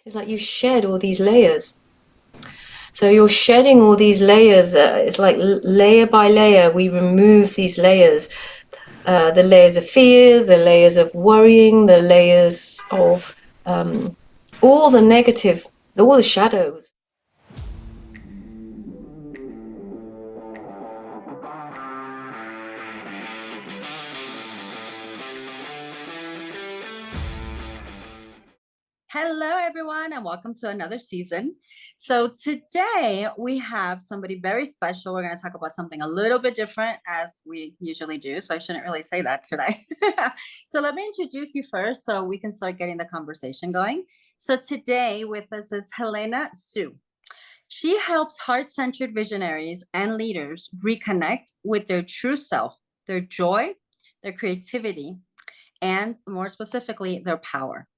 It's like you shed all these layers. So you're shedding all these layers. It's like layer by layer, we remove these layers. The layers of fear, the layers of worrying, the layers of all the negative, all the shadows. Hello, everyone, and welcome to another season. So today we have somebody very special. We're going to talk about something a little bit different as we usually do. So I shouldn't really say that today. So let me introduce you first so we can start getting the conversation going. So today with us is Helene Su. She helps heart-centered visionaries and leaders reconnect with their true self, their joy, their creativity, and more specifically, their power.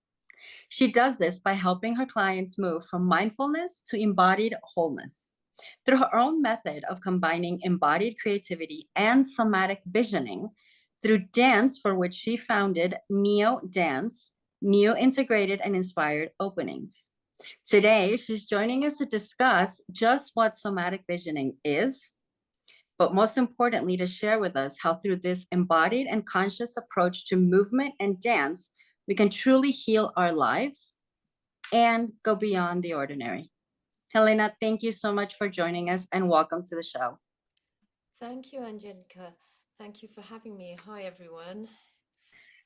She does this by helping her clients move from mindfulness to embodied wholeness. Through her own method of combining embodied creativity and somatic visioning, through dance, for which she founded Niio Dance, new integrated and inspired openings. Today, she's joining us to discuss just what somatic visioning is, but most importantly, to share with us how through this embodied and conscious approach to movement and dance, we can truly heal our lives and go beyond the ordinary. Helena, thank you so much for joining us and welcome to the show. Thank you, Angelica. Thank you for having me. Hi, everyone.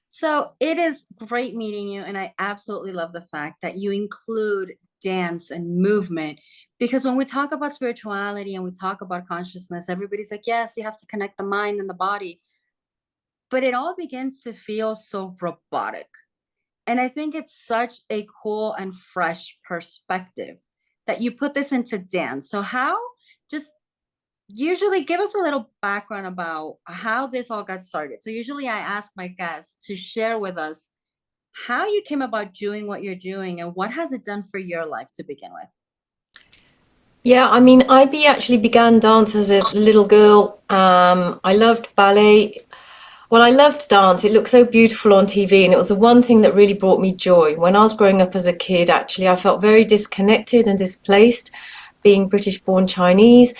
So it is great meeting you, and I absolutely love the fact that you include dance and movement, because when we talk about spirituality and we talk about consciousness, everybody's like, yes, you have to connect the mind and the body, but it all begins to feel so robotic. And I think it's such a cool and fresh perspective that you put this into dance. So how, just usually give us a little background about how this all got started. So usually I ask my guests to share with us how you came about doing what you're doing and what has it done for your life to begin with. Yeah, I mean, actually began dance as a little girl. I loved ballet. Well, I loved dance. It looked so beautiful on TV, and it was the one thing that really brought me joy. When I was growing up as a kid, actually, I felt very disconnected and displaced, being British-born Chinese.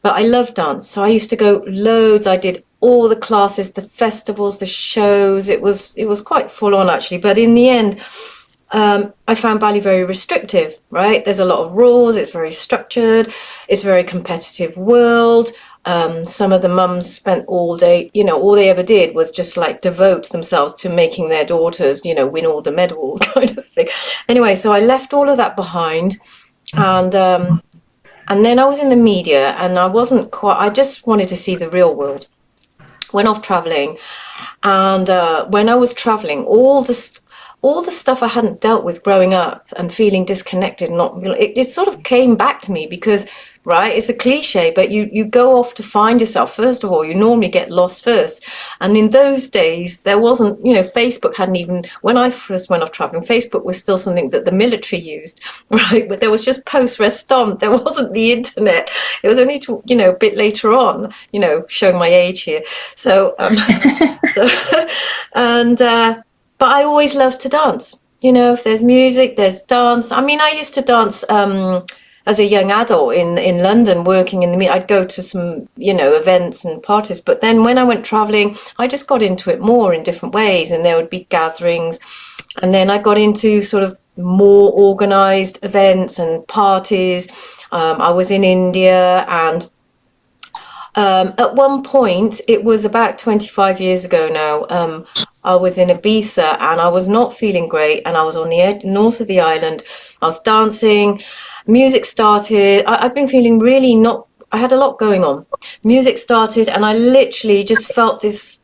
But I loved dance, so I used to go loads. I did all the classes, the festivals, the shows. It was quite full on actually. But in the end, I found ballet very restrictive, right? There's a lot of rules, it's very structured, it's a very competitive world. Some of the mums spent all day, all they ever did was just like devote themselves to making their daughters, win all the medals kind of thing. Anyway, so I left all of that behind, and then I was in the media, and I just wanted to see the real world. Went off traveling, and when I was traveling, all the stuff I hadn't dealt with growing up and feeling disconnected, it sort of came back to me because, right, it's a cliche, but you go off to find yourself. First of all, you normally get lost first. And in those days, there wasn't, Facebook hadn't even, when I first went off traveling, Facebook was still something that the military used, right? But there was just post restant. There wasn't the internet. It was only a bit later on, showing my age here. So, and, but I always loved to dance. If there's music, there's dance. I mean, I used to dance as a young adult in London, working in the media. I'd go to some, events and parties. But then when I went traveling, I just got into it more in different ways. And there would be gatherings. And then I got into sort of more organized events and parties. I was in India, and at one point, it was about 25 years ago now, I was in Ibiza and I was not feeling great, and I was on the north of the island. I was dancing, music started. I'd been feeling really not, I had a lot going on. Music started, and I literally just felt this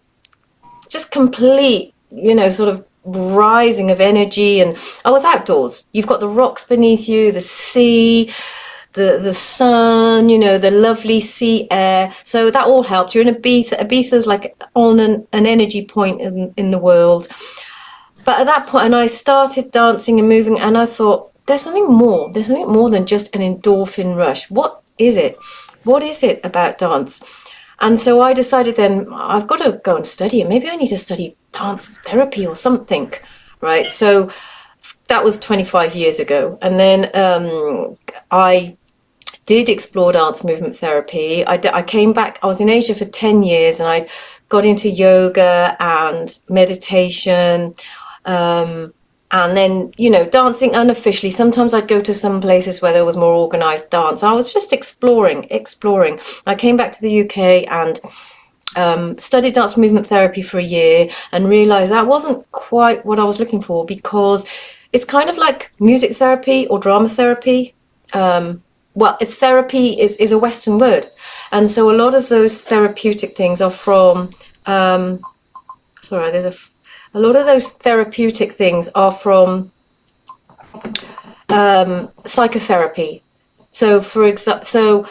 just complete, sort of rising of energy. And I was outdoors. You've got the rocks beneath you, the sea, the sun, the lovely sea air. So that all helped. You're in Ibiza. Ibiza's like on an energy point in the world. But at that point, and I started dancing and moving, and I thought, there's something more. There's something more than just an endorphin rush. What is it? What is it about dance? And so I decided then, I've got to go and study it. Maybe I need to study dance therapy or something, right? So that was 25 years ago. And then I did explore dance movement therapy. I came back, I was in Asia for 10 years, and I got into yoga and meditation. And then, you know, dancing unofficially. Sometimes I'd go to some places where there was more organized dance. I was just exploring. I came back to the UK and studied dance movement therapy for a year and realized that wasn't quite what I was looking for, because it's kind of like music therapy or drama therapy. Well, it's therapy is a Western word. And so a lot of those therapeutic things are from, a lot of those therapeutic things are from psychotherapy. So, for example,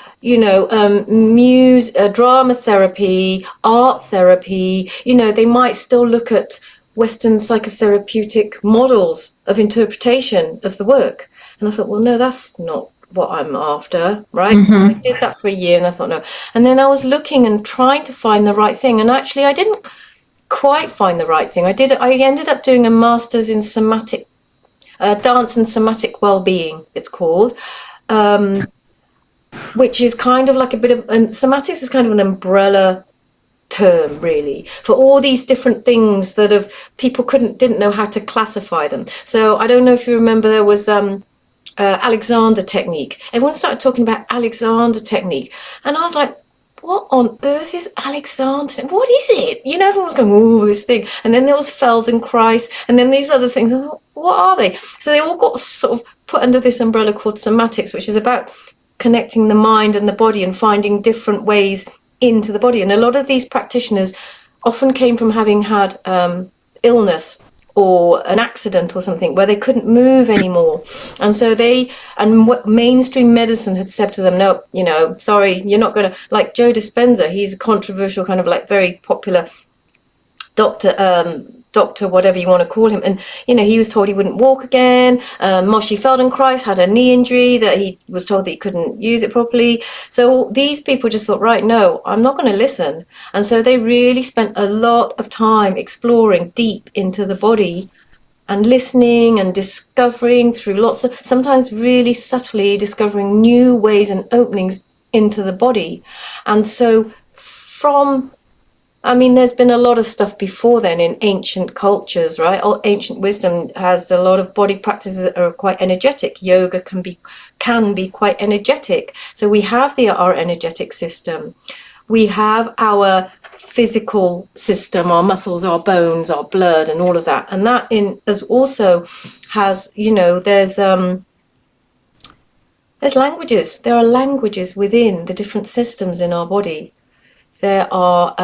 drama therapy, art therapy, you know, they might still look at Western psychotherapeutic models of interpretation of the work. And I thought, well, no, that's not what I'm after, right? So I did that for a year, and I thought, no. And then I was looking and trying to find the right thing. And actually, I didn't quite find the right thing. I ended up doing a master's in somatic dance and somatic well-being, it's called, which is kind of like a bit of, and somatics is kind of an umbrella term, really, for all these different things that people didn't know how to classify them. So I don't know if you remember, there was Alexander technique. Everyone started talking about Alexander technique, and I was like, what on earth is Alexander? What is it? You know, everyone was going, oh, this thing. And then there was Feldenkrais, and then these other things. I thought, what are they? So they all got sort of put under this umbrella called somatics, which is about connecting the mind and the body and finding different ways into the body. And a lot of these practitioners often came from having had illness or an accident or something where they couldn't move anymore. And so what mainstream medicine had said to them, no, you know, sorry, you're not going to, like Joe Dispenza, he's a controversial kind of like very popular doctor, whatever you want to call him. And, you know, he was told he wouldn't walk again. Moshe Feldenkrais had a knee injury that he was told that he couldn't use it properly. So these people just thought, right, no, I'm not going to listen. And so they really spent a lot of time exploring deep into the body and listening and discovering through sometimes really subtly discovering new ways and openings into the body. And so there's been a lot of stuff before then in ancient cultures, right? Ancient wisdom has a lot of body practices that are quite energetic. Yoga can be quite energetic. So we have our energetic system. We have our physical system, our muscles, our bones, our blood, and all of that. And that has, you know, there's languages. There are languages within the different systems in our body. There are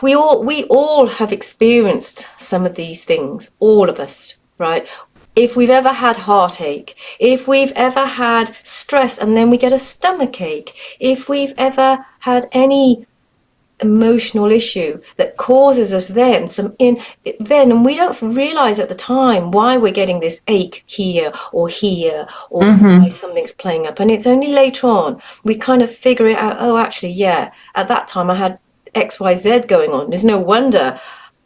we all have experienced some of these things, all of us, right? If we've ever had heartache, if we've ever had stress and then we get a stomach ache, if we've ever had any emotional issue that causes us and we don't realize at the time why we're getting this ache here or why something's playing up, and it's only later on we kind of figure it out. Oh, actually, yeah, at that time I had XYZ going on. There's no wonder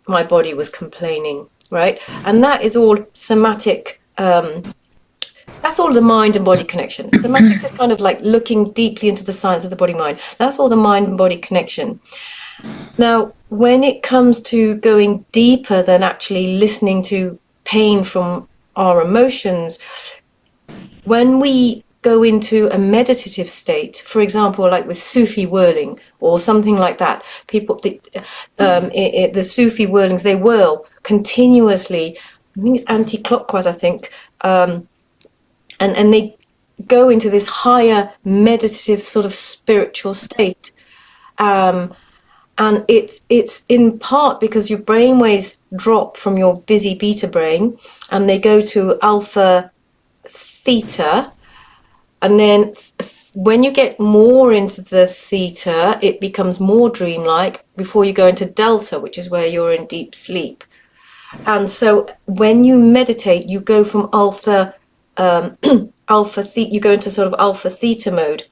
my body was complaining, right? And that is all somatic. That's all the mind and body connection. Somatics is kind of like looking deeply into the science of the body mind. That's all the mind and body connection. Now, when it comes to going deeper than actually listening to pain from our emotions, when we go into a meditative state, for example, like with Sufi whirling or something like that, the Sufi whirlings, they whirl continuously. I think it's anti-clockwise, I think. And they go into this higher meditative sort of spiritual state. And it's in part because your brainwaves drop from your busy beta brain and they go to alpha-theta. And then when you get more into the theta, it becomes more dreamlike before you go into delta, which is where you're in deep sleep. And so when you meditate, you go from you go into sort of alpha theta mode,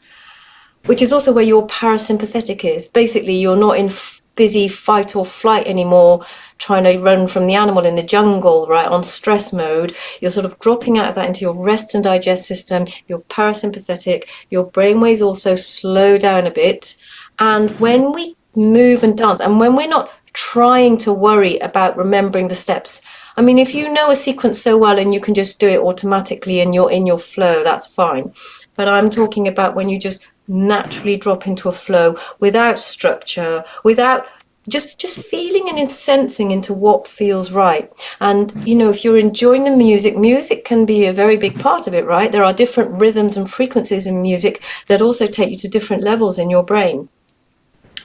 which is also where your parasympathetic is. Basically, you're not in busy fight or flight anymore, trying to run from the animal in the jungle, right, on stress mode. You're sort of dropping out of that into your rest and digest system, your parasympathetic, your brainwaves also slow down a bit. And when we move and dance, and when we're not trying to worry about remembering the steps, I mean, if you know a sequence so well and you can just do it automatically and you're in your flow, that's fine. But I'm talking about when you just naturally drop into a flow without structure, without just feeling and sensing into what feels right. And you know, if you're enjoying the music can be a very big part of it, right? There are different rhythms and frequencies in music that also take you to different levels in your brain.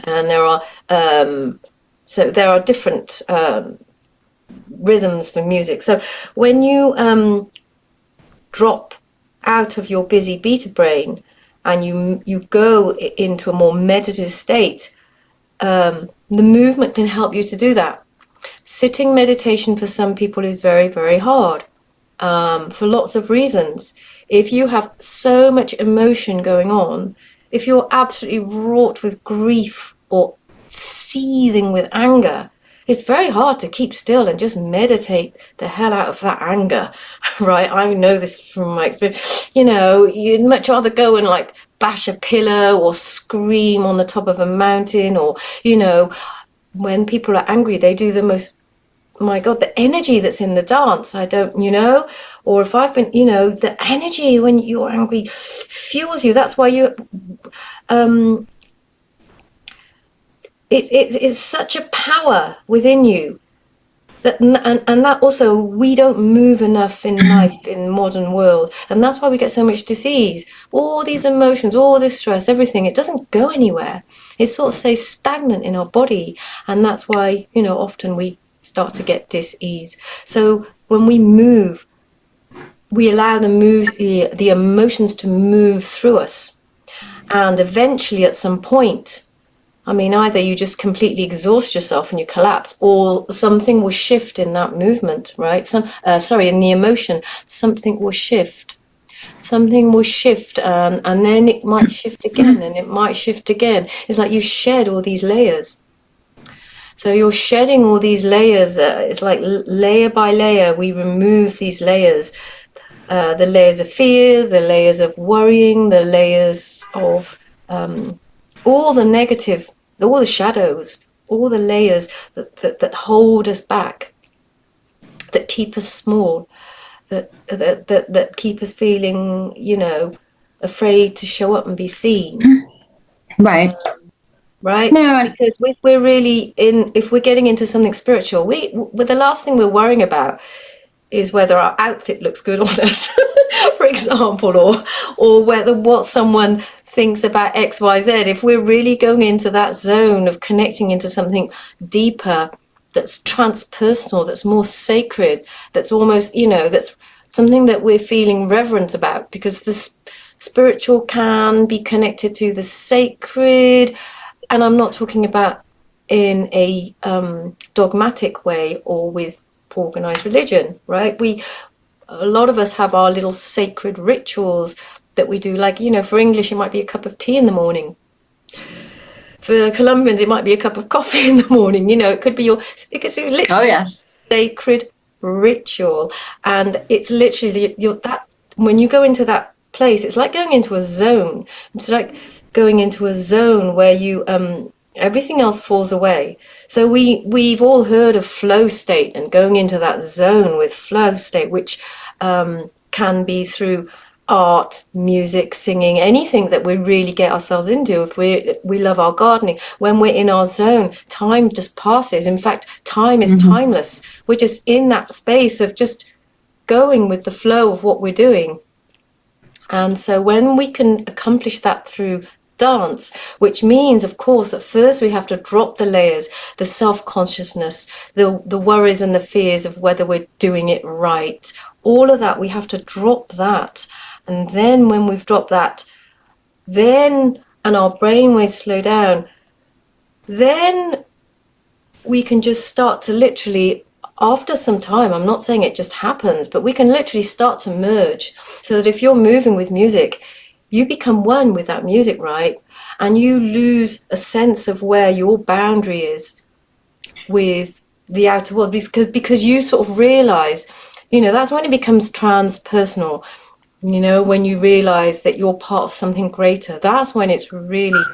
And there are different rhythms for music. So when you drop out of your busy beta brain and you go into a more meditative state, the movement can help you to do that. Sitting meditation for some people is very, very hard, for lots of reasons. If you have so much emotion going on, if you're absolutely wrought with grief or seething with anger, it's very hard to keep still and just meditate the hell out of that anger, right? I know this from my experience. You know, you'd much rather go and like bash a pillow or scream on the top of a mountain, or, you know, when people are angry, they do the most, my God, the energy that's in the dance, I don't, you know, or if I've been, you know, the energy when you're angry fuels you. That's why you, it's such a power within you that, and that also, we don't move enough in life in modern world, and that's why we get so much disease. All these emotions, all this stress, everything, it doesn't go anywhere. It sort of stays stagnant in our body, and that's why, you know, often we start to get dis-ease. So when we move, we allow the emotions to move through us, and eventually at some point, I mean, either you just completely exhaust yourself and you collapse, or something will shift in that movement, right? In the emotion, something will shift. Something will shift, and then it might shift again, and it might shift again. It's like you shed all these layers. So you're shedding all these layers. It's like layer by layer, we remove these layers. The layers of fear, the layers of worrying, the layers of all the negative, all the shadows, all the layers that hold us back, that keep us small, that keep us feeling, you know, afraid to show up and be seen. Right. Right? No, because if we're getting into something spiritual, the last thing we're worrying about is whether our outfit looks good on us, for example, or what someone thinks about XYZ. If we're really going into that zone of connecting into something deeper, that's transpersonal, that's more sacred, that's almost, you know, that's something that we're feeling reverent about, because the spiritual can be connected to the sacred. And I'm not talking about in a dogmatic way or with organized religion, right? A lot of us have our little sacred rituals that we do, like, you know, for English it might be a cup of tea in the morning. For Colombians it might be a cup of coffee in the morning. You know, it could be literally sacred ritual. And it's literally that when you go into that place, it's like going into a zone. It's like going into a zone where you everything else falls away. So we've all heard of flow state, and going into that zone with flow state, which can be through art, music, singing, anything that we really get ourselves into. If we love our gardening, when we're in our zone, time just passes. In fact, time is timeless. We're just in that space of just going with the flow of what we're doing. And so when we can accomplish that through dance, which means, of course, that first we have to drop the layers, the self-consciousness, the worries and the fears of whether we're doing it right, all of that, we have to drop that. And then when we've dropped that, and our brainwaves slow down, then we can just start to literally, after some time, I'm not saying it just happens, but we can literally start to merge, so that if you're moving with music, you become one with that music, right? And you lose a sense of where your boundary is with the outer world, because you sort of realize, that's when it becomes transpersonal. When you realize that you're part of something greater, that's when it's really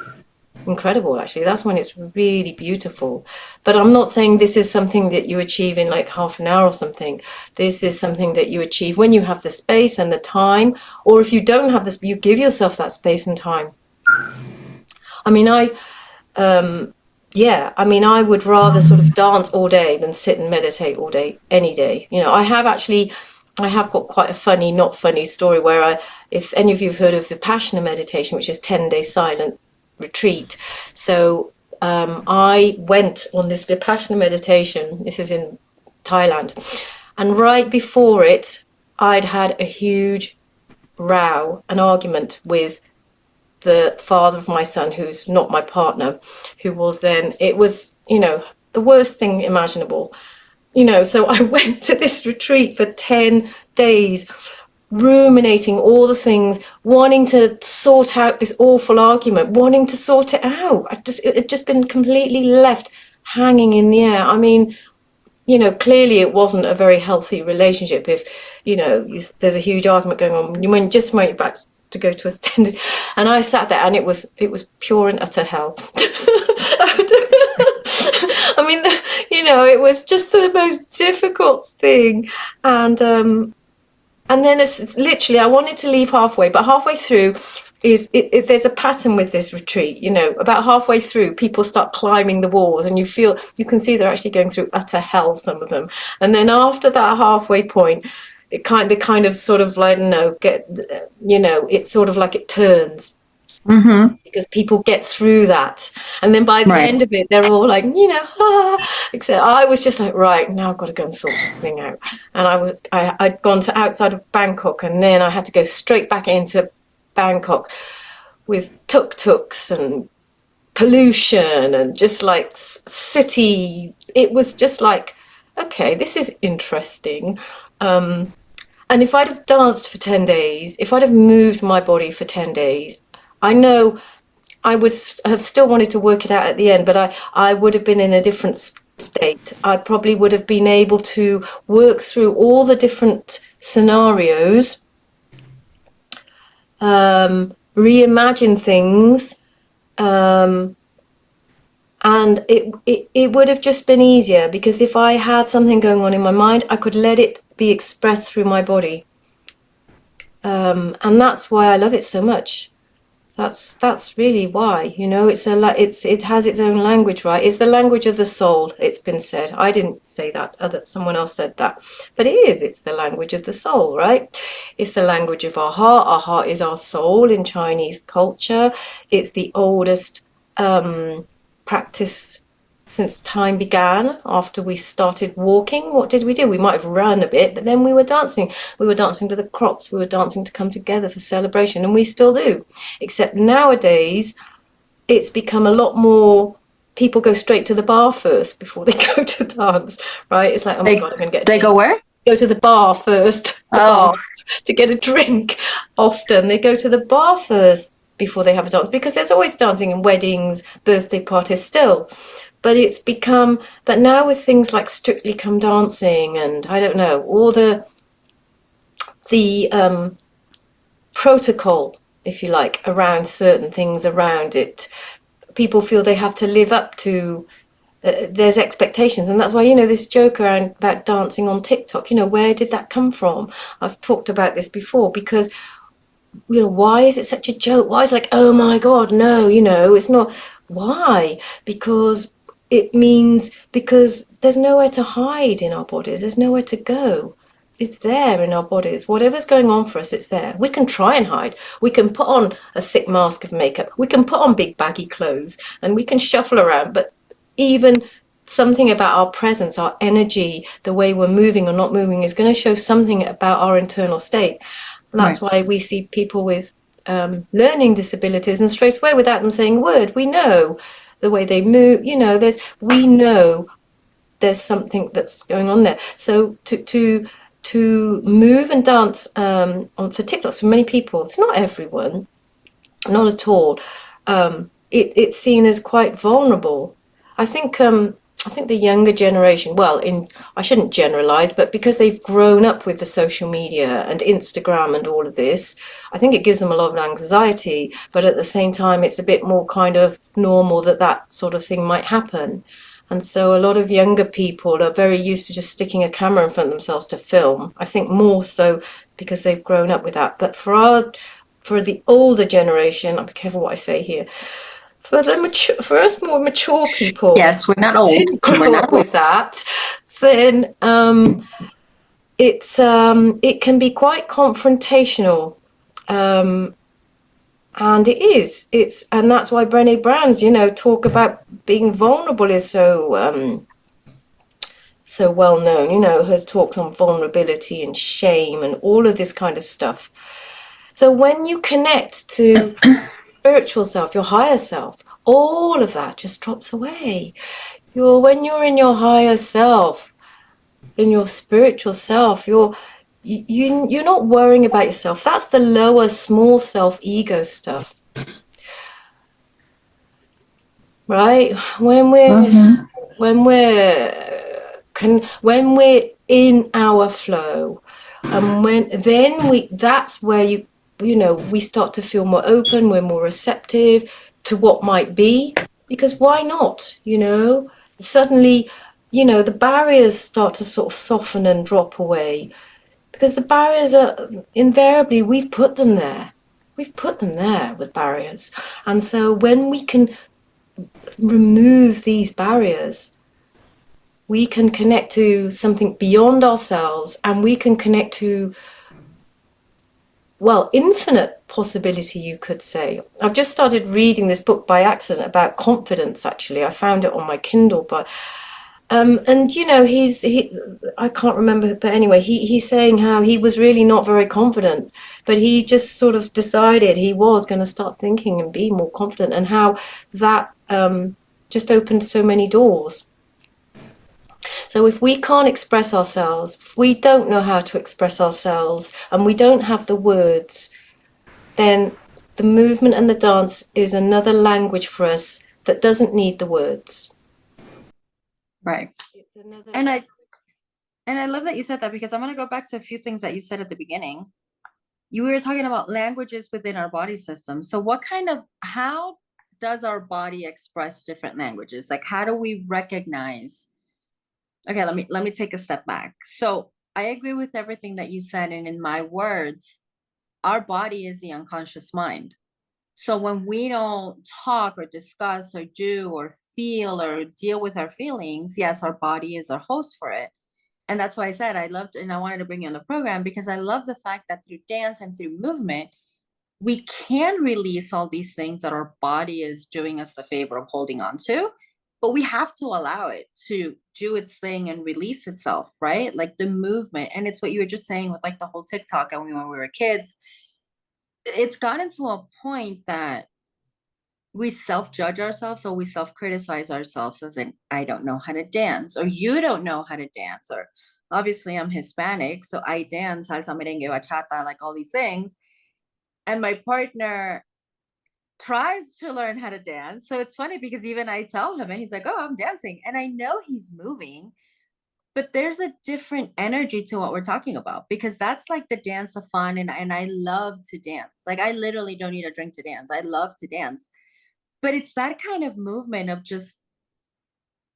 incredible. Actually, that's when it's really beautiful. But I'm not saying this is something that you achieve in like half an hour or something. This is something that you achieve when you have the space and the time, or if you don't have this, you give yourself that space and time. I mean, I would rather sort of dance all day than sit and meditate all day, any day. I have got quite a funny, not funny story where if any of you have heard of Vipassana meditation, which is 10-day silent retreat. So I went on this Vipassana meditation. This is in Thailand. And right before it, I'd had a huge row, an argument with the father of my son, who's not my partner, who was then, it was, the worst thing imaginable. So I went to this retreat for 10 days, ruminating all the things, wanting to sort out this awful argument, wanting to sort it out. It had just been completely left hanging in the air. I mean, clearly it wasn't a very healthy relationship if, there's a huge argument going on when you're about to go to a stand. And I sat there and it was pure and utter hell. I mean, it was just the most difficult thing. And then it's literally, I wanted to leave halfway, but halfway through there's a pattern with this retreat. About halfway through, people start climbing the walls, and you can see they're actually going through utter hell, some of them. And then after that halfway point, they kind of sort of like, it's sort of like it turns. Mm-hmm. Because people get through that, and then by the Right. end of it, they're all like, except I was just like, right, now I've got to go and sort this thing out. And I'd gone to outside of Bangkok, and then I had to go straight back into Bangkok with tuk-tuks and pollution and just like city. It was just like, okay, this is interesting. And if I'd have danced for 10 days, if I'd have moved my body for 10 days, I know I would have still wanted to work it out at the end, but I would have been in a different state. I probably would have been able to work through all the different scenarios, reimagine things, and it would have just been easier, because if I had something going on in my mind, I could let it be expressed through my body. And that's why I love it so much. That's really why, it has its own language, right? It's the language of the soul, it's been said. I didn't say that, someone else said that, but it's the language of the soul, right? It's the language of our heart. Our heart is our soul in Chinese culture. It's the oldest practice since time began. After we started walking, what did we do? We might have run a bit, but then we were dancing. We were dancing to the crops. We were dancing to come together for celebration, and we still do. Except nowadays, it's become a lot more. People go straight to the bar first before they go to dance, right? It's like, oh my God, I'm going to get. They go where? Go to the bar first. Bar to get a drink. Often they go to the bar first before they have a dance, because there's always dancing in weddings, birthday parties still. But it's become, but now with things like Strictly Come Dancing and I don't know, all the protocol, if you like, around certain things around it, people feel they have to live up to, there's expectations. And that's why, this joke around about dancing on TikTok, where did that come from? I've talked about this before, because, why is it such a joke? Why is it like, oh my God, no, it's not. Why? Because there's nowhere to hide in our bodies. There's nowhere to go. It's there in our bodies. Whatever's going on for us, it's there. We can try and hide. We can put on a thick mask of makeup. We can put on big baggy clothes, and we can shuffle around. But even something about our presence, our energy, the way we're moving or not moving is going to show something about our internal state. And that's why we see people with learning disabilities, and straight away, without them saying a word, we know the way they move, we know there's something that's going on there. So to move and dance for TikTok, so many people, it's not everyone, not at all. It's seen as quite vulnerable. I think I think the younger generation, well, in I shouldn't generalize, but because they've grown up with the social media and Instagram and all of this, I think it gives them a lot of anxiety. But at the same time, it's a bit more kind of normal that that sort of thing might happen. And so a lot of younger people are very used to just sticking a camera in front of themselves to film. I think more so because they've grown up with that. But for the older generation, I'll be careful what I say here. For us more mature people Yes, we're not who old. didn't We're grow not up old. with that, then it can be quite confrontational. Um, and and that's why Brené Brown's, talk about being vulnerable is so well known. Her talks on vulnerability and shame and all of this kind of stuff. So when you connect to spiritual self, your higher self, all of that just drops away. When you're in your higher self, in your spiritual self, you're not worrying about yourself. That's the lower small self ego stuff, right? Mhm. When we're in our flow, and that's where we start to feel more open, we're more receptive to what might be, because why not? Suddenly, the barriers start to sort of soften and drop away, because the barriers are invariably, we've put them there with barriers. And so when we can remove these barriers, we can connect to something beyond ourselves, and we can connect to, well, infinite possibility, you could say. I've just started reading this book by accident about confidence, actually. I found it on my Kindle, but and I can't remember, but anyway, he's saying how he was really not very confident, but he just sort of decided he was going to start thinking and be more confident, and how that just opened so many doors. So if we can't express ourselves, if we don't know how to express ourselves, and we don't have the words, then the movement and the dance is another language for us that doesn't need the words. Right. It's another And I language. and I love that you said that, because I'm going to go back to a few things that you said at the beginning. You were talking about languages within our body system. So how does our body express different languages? Like, how do we recognize? Okay, let me take a step back. So I agree with everything that you said, and in my words, our body is the unconscious mind. So when we don't talk or discuss or do or feel or deal with our feelings, yes, our body is our host for it. And that's why I said I loved and I wanted to bring you on the program, because I love the fact that through dance and through movement, we can release all these things that our body is doing us the favor of holding on to, but we have to allow it to do its thing and release itself, right? Like the movement. And it's what you were just saying with like the whole TikTok and when we were kids. It's gotten to a point that we self-judge ourselves, or we self-criticize ourselves, as in, I don't know how to dance, or you don't know how to dance, or obviously I'm Hispanic, so I dance salsa, merengue, bachata, like all these things. And my partner tries to learn how to dance. So it's funny because even I tell him and he's like, "Oh, I'm dancing." And I know he's moving, but there's a different energy to what we're talking about, because that's like the dance of fun, and I love to dance. Like I literally don't need a drink to dance. I love to dance. But it's that kind of movement of just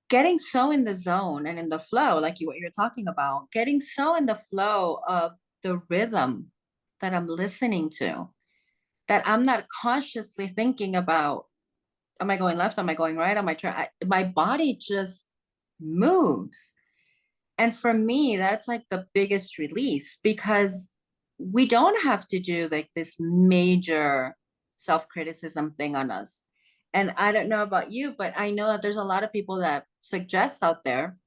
getting so in the zone and in the flow, like what you're talking about, getting so in the flow of the rhythm that I'm listening to, that I'm not consciously thinking about, am I going left? Am I going right? Am I trying? My body just moves. And for me, that's like the biggest release, because we don't have to do like this major self criticism thing on us. And I don't know about you, but I know that there's a lot of people that suggest out there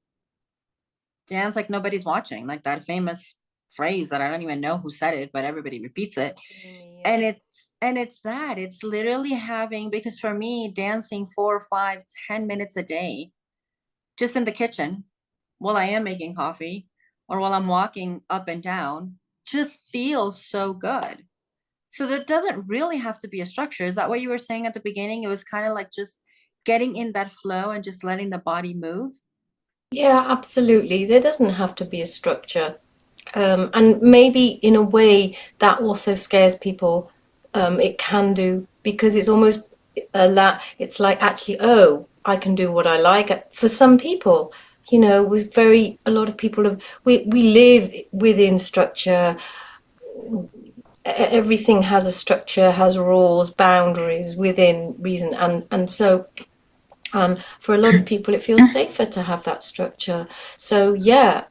dance like nobody's watching, like that famous phrase that I don't even know who said it, but everybody repeats it. Yeah. And it's literally having, because for me, dancing 4, 5, 10 minutes a day, just in the kitchen while I am making coffee or while I'm walking up and down, just feels so good. So there doesn't really have to be a structure. Is that what you were saying at the beginning? It was kind of like just getting in that flow and just letting the body move. Yeah, absolutely. There doesn't have to be a structure. And maybe in a way that also scares people. It can do, because it's almost it's like, actually, oh, I can do what I like. For some people, with a lot of people we live within structure. Everything has a structure, has rules, boundaries within reason, and so for a lot of people, it feels safer to have that structure. So yeah,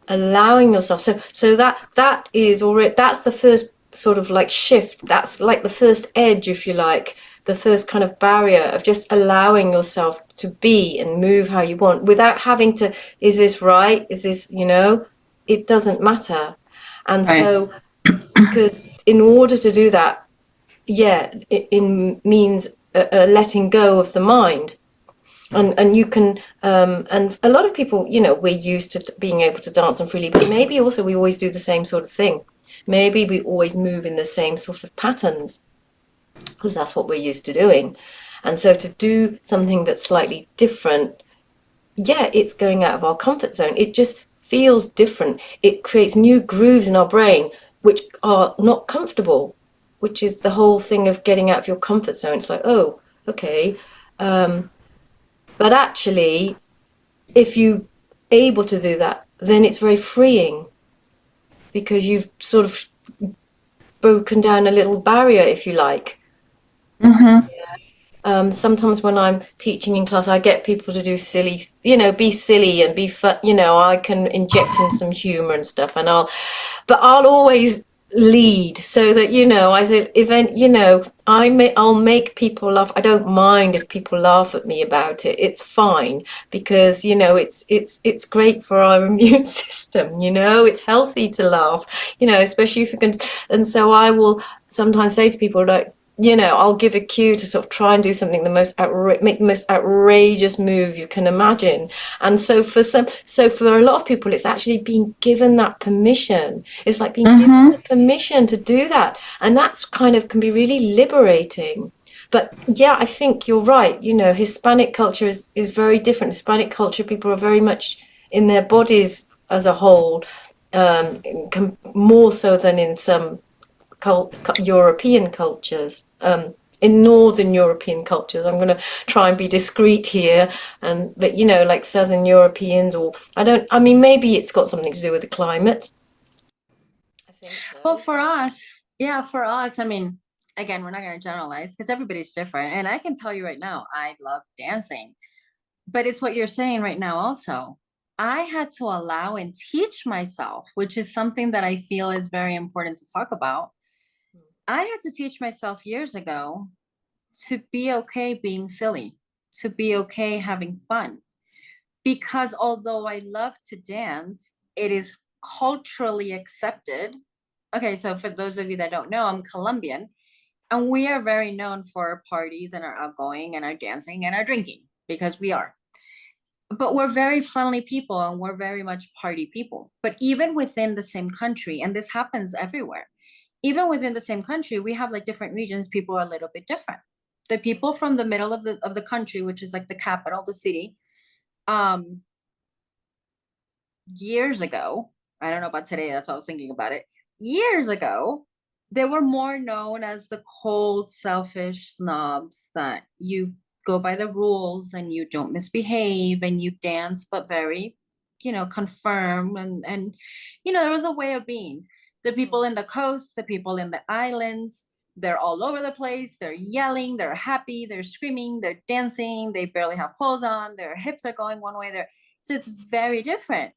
allowing yourself. So that is already, that's the first sort of like shift. That's like the first edge, if you like, the first kind of barrier of just allowing yourself to be and move how you want without having to. Is this right? Is this, It doesn't matter. And Right. so, because in order to do that, yeah, it means letting go of the mind. And you can and a lot of people, we're used to being able to dance and freely, but maybe also we always do the same sort of thing. Maybe we always move in the same sort of patterns because that's what we're used to doing. And so to do something that's slightly different, yeah, it's going out of our comfort zone. It just feels different. It creates new grooves in our brain which are not comfortable, which is the whole thing of getting out of your comfort zone. It's like, oh, okay. But actually, if you able to do that, then it's very freeing because you've sort of broken down a little barrier, if you like. Mm-hmm. Sometimes when I'm teaching in class, I get people to do silly, be silly and be fun. I can inject in some humor and stuff, but I'll always lead so that, I said, I'll make people laugh. I don't mind if people laugh at me about it. It's fine because, it's great for our immune system. It's healthy to laugh, especially if you can. And so I will sometimes say to people, like, I'll give a cue to sort of try and do something make the most outrageous move you can imagine. And so for a lot of people, it's actually being given that permission. It's like being given Mm-hmm. the permission to do that, and that's kind of can be really liberating. But yeah, I think you're right. Hispanic culture is very different. Hispanic culture, people are very much in their bodies as a whole, more so than in some European cultures. In Northern European cultures, I'm going to try and be discreet here, but like Southern Europeans, or I don't. I mean, maybe it's got something to do with the climate. I think Well, so. for us, yeah, for us, I mean, again, we're not going to generalize because everybody's different. And I can tell you right now, I love dancing, but it's what you're saying right now also. I had to allow and teach myself, which is something that I feel is very important to talk about. I had to teach myself years ago to be okay being silly, to be okay having fun. Because although I love to dance, it is culturally accepted. Okay, so for those of you that don't know, I'm Colombian, and we are very known for our parties and our outgoing and our dancing and our drinking because we are. But we're very friendly people and we're very much party people. But even within the same country, and this happens everywhere, even within the same country, we have like different regions, people are a little bit different. The people from the middle of the country, which is like the capital, the city, um, years ago, I don't know about today, that's why I was thinking about it. Years ago, they were more known as the cold, selfish snobs that you go by the rules and you don't misbehave and you dance, but very, confirm and there was a way of being. The people in the coast, the people in the islands, they're all over the place. They're yelling, they're happy, they're screaming, they're dancing, they barely have clothes on, their hips are going one way, so it's very different.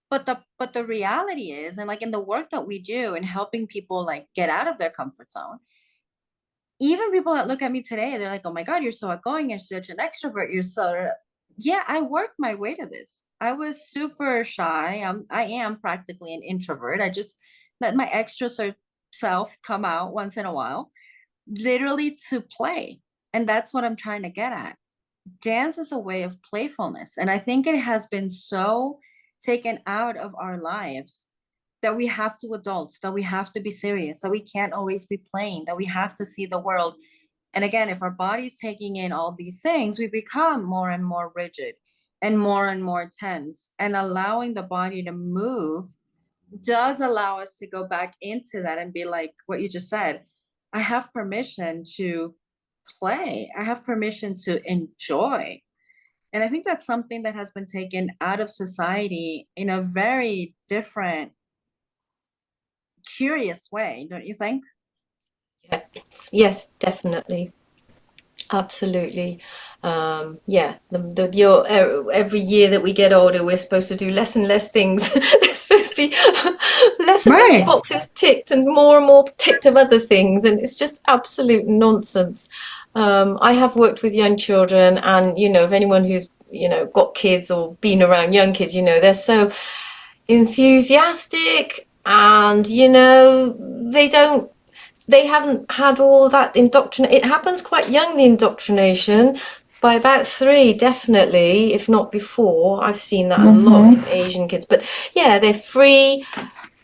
But the reality is, and like in the work that we do and helping people like get out of their comfort zone, even people that look at me today, they're like, oh my God, you're so outgoing, you're such an extrovert, you're so, yeah, I worked my way to this. I was super shy. I am practically an introvert. I just let my extra self come out once in a while, literally to play. And that's what I'm trying to get at. Dance is a way of playfulness. And I think it has been so taken out of our lives that we have to adult, that we have to be serious, that we can't always be playing, that we have to see the world. And again, if our body's taking in all these things, we become more and more rigid and more tense. And allowing the body to move does allow us to go back into that and be like what you just said. I have permission to play. I have permission to enjoy. And I think that's something that has been taken out of society in a very different, curious way, don't you think? Yeah. Yes, definitely. Absolutely. Yeah, every year that we get older, we're supposed to do less and less things. There's supposed to be less and less Right. boxes ticked and more ticked of other things, and it's just absolute nonsense. I have worked with young children, and if anyone who's got kids or been around young kids, they're so enthusiastic, and they haven't had all that indoctrination. It happens quite young, the indoctrination. By about 3, definitely, if not before. I've seen that a lot in Asian kids. But yeah, they're free.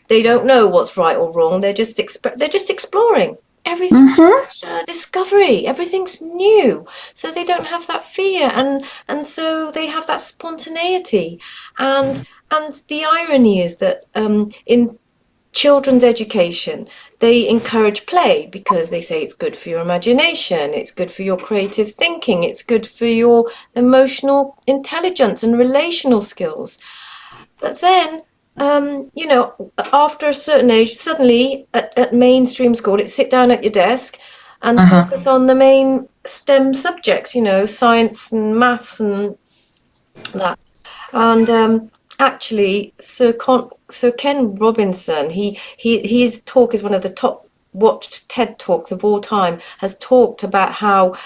They don't know what's right or wrong. They're just exploring. Everything's just a discovery. Everything's new. So they don't have that fear, and so they have that spontaneity. And the irony is that in children's education, they encourage play because they say it's good for your imagination, it's good for your creative thinking, it's good for your emotional intelligence and relational skills. But then, after a certain age, suddenly at mainstream school, it's sit down at your desk and focus on the main STEM subjects, science and maths and that. And actually, Sir Ken Robinson, his talk is one of the top watched TED talks of all time. Has talked about how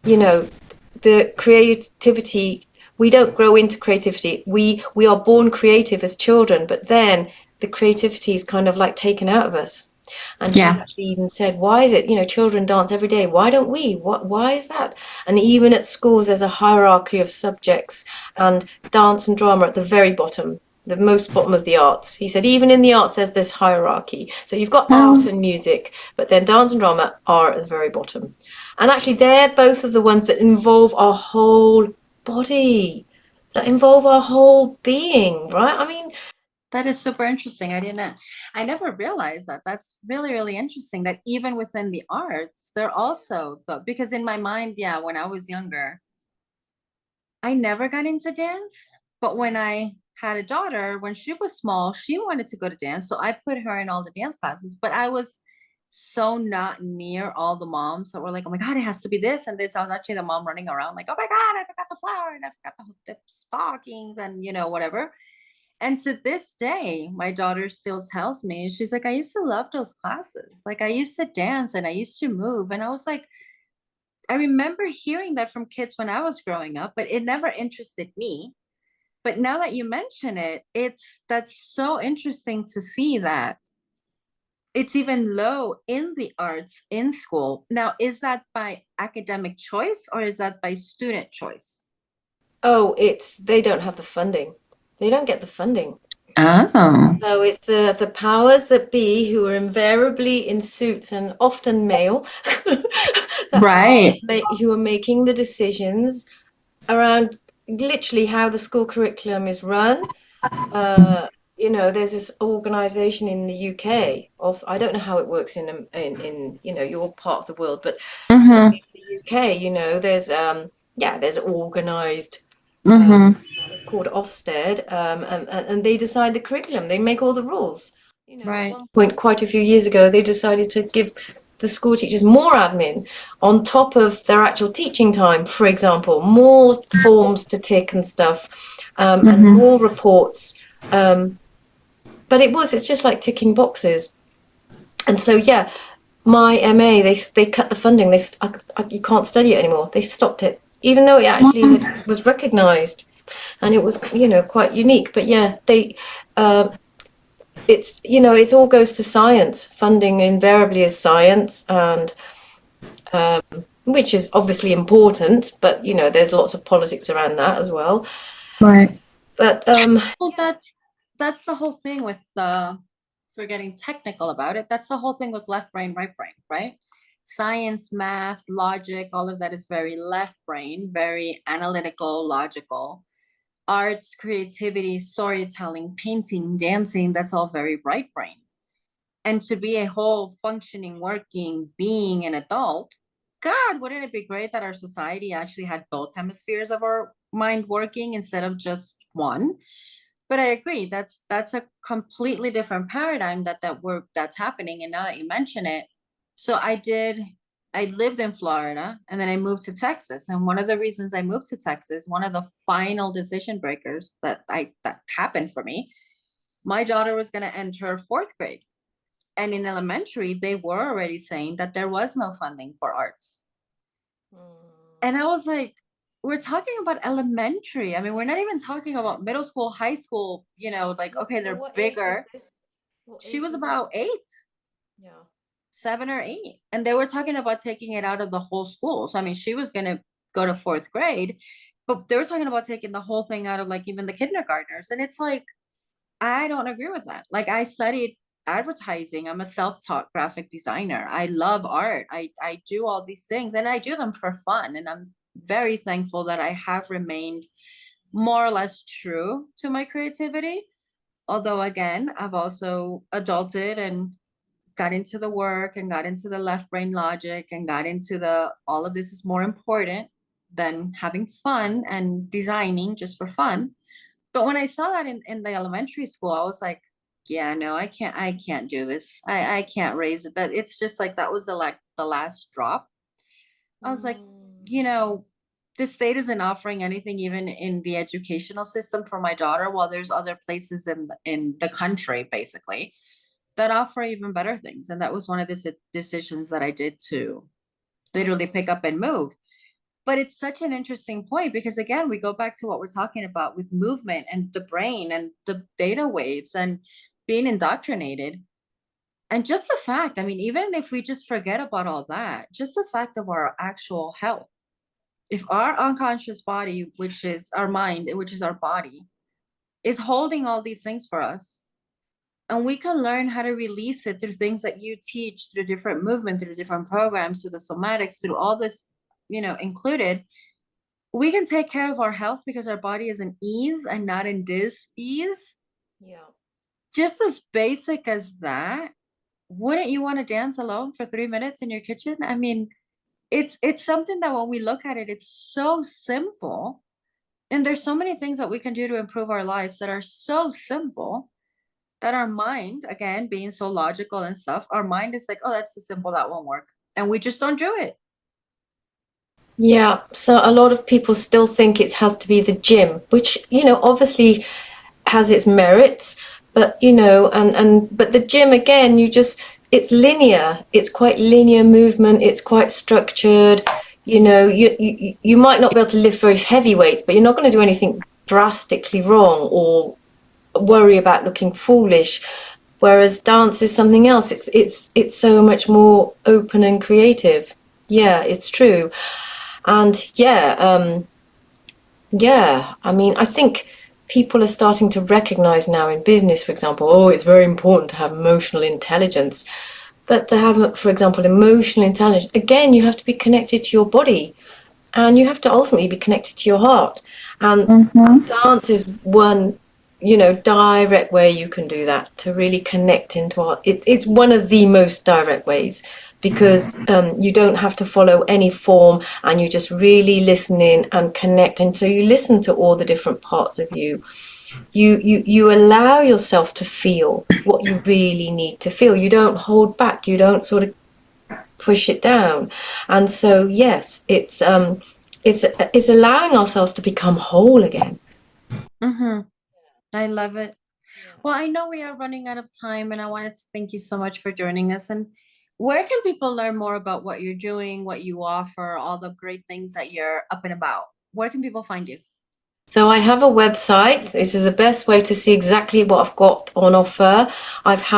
the creativity. We don't grow into creativity. We are born creative as children, but then the creativity is kind of like taken out of us. And he's actually even said, why is it, children dance every day. Why don't we? Why is that? And even at schools, there's a hierarchy of subjects, and dance and drama at the very bottom, the most bottom of the arts. He said, even in the arts, there's this hierarchy. So you've got art and music, but then dance and drama are at the very bottom. And actually, they're both of the ones that involve our whole body, that involve our whole being, right? I mean, that is super interesting. I never realized that. That's really, really interesting that even within the arts, they're also because in my mind, yeah, when I was younger, I never got into dance. But when I had a daughter, when she was small, she wanted to go to dance. So I put her in all the dance classes, but I was so not near all the moms that were like, oh my God, it has to be this and this. I was actually the mom running around like, oh my God, I forgot the flower and I forgot the stockings and whatever. And to this day, my daughter still tells me, she's like, I used to love those classes. Like I used to dance and I used to move. And I was like, I remember hearing that from kids when I was growing up, but it never interested me. But now that you mention it, that's so interesting to see that it's even low in the arts in school. Now, is that by academic choice or is that by student choice? oh, they don't have the funding. They don't get the funding. Oh, So it's the powers that be, who are invariably in suits and often male, right. who are making the decisions around literally how the school curriculum is run. There's this organization in the UK I don't know how it works in your part of the world, but Mm-hmm. certainly in the UK, there's organized. Mm-hmm. It's called Ofsted, and they decide the curriculum. They make all the rules. At Right. one point, quite a few years ago, they decided to give the school teachers more admin on top of their actual teaching time. For example, more forms to tick and stuff, and more reports. But it's just like ticking boxes. And so, yeah, my MA, they cut the funding. You can't study it anymore. They stopped it, even though it actually was recognised, and it was quite unique. But yeah, it all goes to science. Funding invariably is science, and which is obviously important. But there's lots of politics around that as well. Right. But Well, that's the whole thing with for getting technical about it, that's the whole thing with left brain, right brain, right? Science, math, logic, all of that is very left brain, very analytical, logical. Arts, creativity, storytelling, painting, dancing, that's all very right brain. And to be a whole functioning, working being, an adult, God, wouldn't it be great that our society actually had both hemispheres of our mind working instead of just one? But I agree, that's a completely different paradigm that's happening. And now that you mention it, so I lived in Florida and then I moved to Texas. And one of the reasons I moved to Texas, one of the final decision breakers that happened for me, my daughter was going to enter fourth grade. And in elementary, they were already saying that there was no funding for arts. And I was like, we're talking about elementary. I mean, we're not even talking about middle school, high school, like, okay, So they're what age was bigger. this? What She age was was this? about 8, Yeah. 7 or 8. And they were talking about taking it out of the whole school. So, I mean, she was going to go to fourth grade, but they were talking about taking the whole thing out of like even the kindergartners. And it's like, I don't agree with that. Like, I studied advertising. I'm a self-taught graphic designer. I love art. I do all these things and I do them for fun. And I'm very thankful that I have remained more or less true to my creativity. Although again, I've also adulted and got into the work and got into the left brain logic and got into the all of this is more important than having fun and designing just for fun. But when I saw that in the elementary school, I was like, yeah, no, I can't do this. I can't raise it. That it's just like that was the last drop. I was like, you know, the state isn't offering anything even in the educational system for my daughter, while there's other places in the country basically that offer even better things. And that was one of the decisions that I did to literally pick up and move. But it's such an interesting point because again, we go back to what we're talking about with movement and the brain and the theta waves and being indoctrinated. And just the fact, I mean, even if we just forget about all that, just the fact of our actual health, if our unconscious body, which is our mind, which is our body, is holding all these things for us, and we can learn how to release it through things that you teach, through different movement, through different programs, through the somatics, through all this, included, we can take care of our health because our body is in ease and not in dis-ease. Yeah. Just as basic as that, wouldn't you want to dance alone for 3 minutes in your kitchen? I mean, it's something that when we look at it, it's so simple. And there's so many things that we can do to improve our lives that are so simple that our mind, again, being so logical and stuff, our mind is like, oh, that's too simple, that won't work. And we just don't do it. Yeah, so a lot of people still think it has to be the gym, which, obviously has its merits, but, but the gym, again, it's linear. It's quite linear movement. It's quite structured. You might not be able to lift very heavy weights, but you're not going to do anything drastically wrong or worry about looking foolish. Whereas dance is something else. It's so much more open and creative. Yeah, it's true. And I mean, I think people are starting to recognize now in business, for example, oh, it's very important to have emotional intelligence. But to have, for example, emotional intelligence, again, you have to be connected to your body and you have to ultimately be connected to your heart. And dance is one, direct way you can do that, to really connect into our, it's one of the most direct ways because you don't have to follow any form and you just really listen in and connect. And so you listen to all the different parts of you. You allow yourself to feel what you really need to feel. You don't hold back. You don't sort of push it down. And so, yes, it's allowing ourselves to become whole again. I love it. Well, I know we are running out of time, and I wanted to thank you so much for joining us. And where can people learn more about what you're doing, what you offer, all the great things that you're up and about? Where can people find you? So I have a website. This is the best way to see exactly what I've got on offer. I'm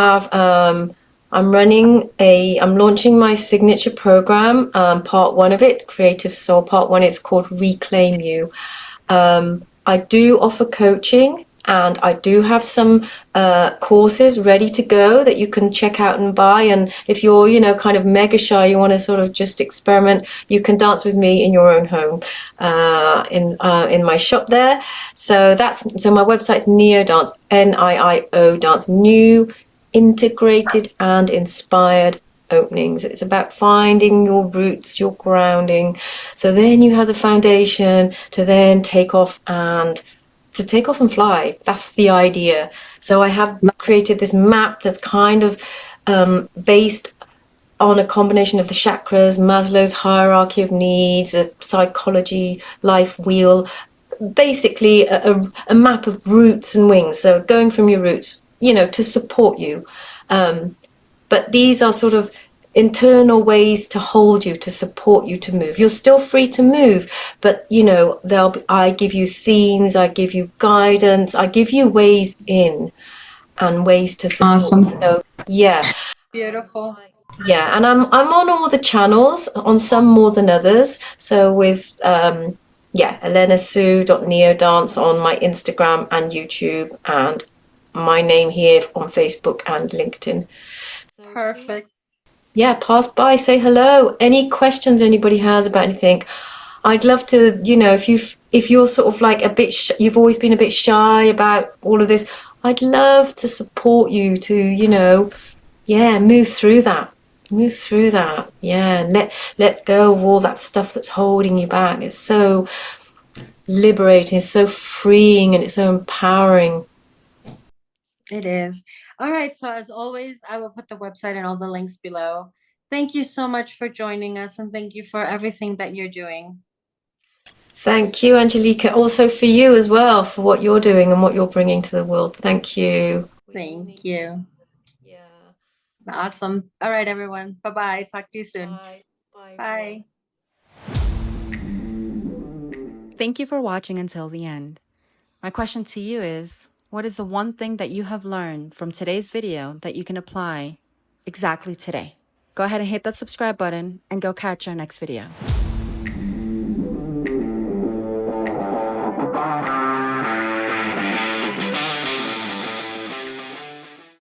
launching my signature program, part one of it, Creative Soul. Part one is called Reclaim You. I do offer coaching. And I do have some courses ready to go that you can check out and buy. And if you're, you know, kind of mega shy, you want to sort of just experiment, you can dance with me in your own home in my shop there. So my website's Niio Dance, Niio Dance, new, integrated and inspired openings. It's about finding your roots, your grounding. So then you have the foundation to then take off and fly. That's the idea. So I have created this map that's kind of based on a combination of the chakras, Maslow's hierarchy of needs, a psychology life wheel, basically a map of roots and wings. So going from your roots, you know, to support you. But these are sort of internal ways to hold you, to support you to move. You're still free to move, but you know, I give you themes, I give you guidance, I give you ways in and ways to support. Awesome. So yeah. Beautiful. Yeah, and I'm on all the channels, on some more than others. So with Helene Su Niio Dance on my Instagram and YouTube, and my name here on Facebook and LinkedIn. Perfect. Yeah, pass by, say hello. Any questions anybody has about anything, I'd love to, you know, if you're sort of like a bit you've always been a bit shy about all of this, I'd love to support you to, you know, move through that. Yeah, let go of all that stuff that's holding you back. It's so liberating, it's so freeing, and it's so empowering. It is. All right. So as always, I will put the website and all the links below. Thank you so much for joining us, and thank you for everything that you're doing. Thank you, Angelica, also for you as well, for what you're doing and what you're bringing to the world. Thank you. Thank you. Yeah. Awesome. All right, everyone. Bye-bye. Talk to you soon. Bye. Bye. Thank you for watching until the end. My question to you is, what is the one thing that you have learned from today's video that you can apply exactly today? Go ahead and hit that subscribe button and go catch our next video.